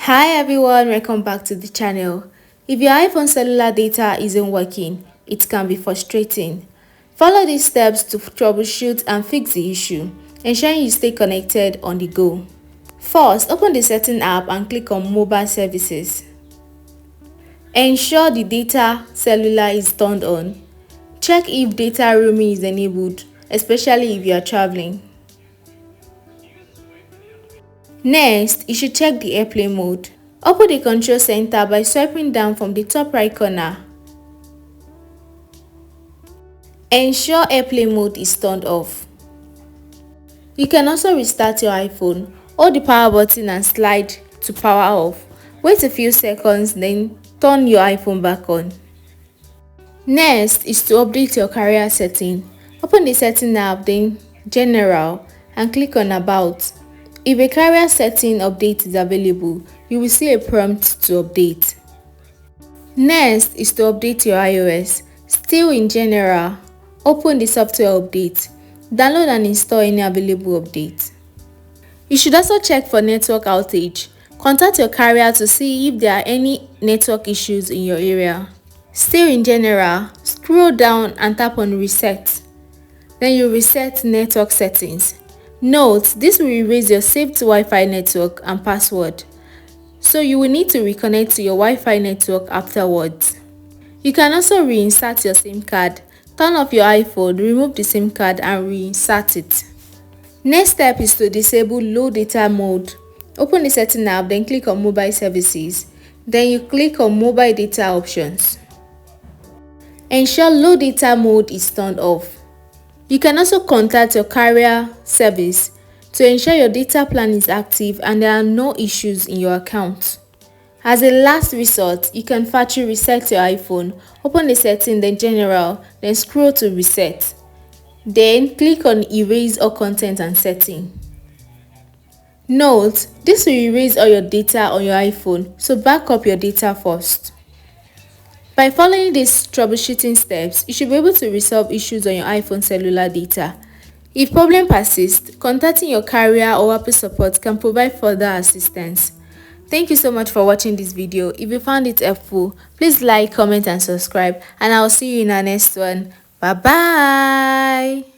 Hi everyone, welcome back to the channel. If your iPhone cellular data isn't working, it can be frustrating. Follow these steps to troubleshoot and fix the issue, ensuring you stay connected on the go. First, open the Setting app and click on Mobile Services. Ensure the data cellular is turned on. Check if data roaming is enabled, especially if you are traveling. Next, you should check the airplane mode. Open the control center by swiping down from the top right corner. Ensure airplane mode is turned off. You can also restart your iPhone. Hold the power button and slide to power off. Wait a few seconds, then turn your iPhone back on. Next is to update your carrier setting. Open the Setting app, then General, and click on About. If a carrier setting update is available, you will see a prompt to update. Next is to update your iOS. Still in General, open the Software update. Download and install any available update. You should also check for network outage. Contact your carrier to see if there are any network issues in your area. Still in General, scroll down and tap on Reset. Then you reset network settings. Note, this will erase your saved Wi-Fi network and password, so you will need to reconnect to your Wi-Fi network afterwards. You can also reinsert your SIM card. Turn off your iPhone, remove the SIM card and reinsert it. Next step is to disable low data mode. Open the Setting app, then click on Mobile Services. Then you click on Mobile Data Options. Ensure low data mode is turned off. You can also contact your carrier service to ensure your data plan is active and there are no issues in your account. As a last resort, you can factory reset your iPhone. Open the setting, then General, then scroll to Reset. Then click on Erase all content and setting. Note, this will erase all your data on your iPhone, so back up your data first. By following these troubleshooting steps, you should be able to resolve issues on your iPhone cellular data. If problem persists, contacting your carrier or Apple support can provide further assistance. Thank you so much for watching this video. If you found it helpful, please like, comment and subscribe, and I'll see you in our next one. Bye bye.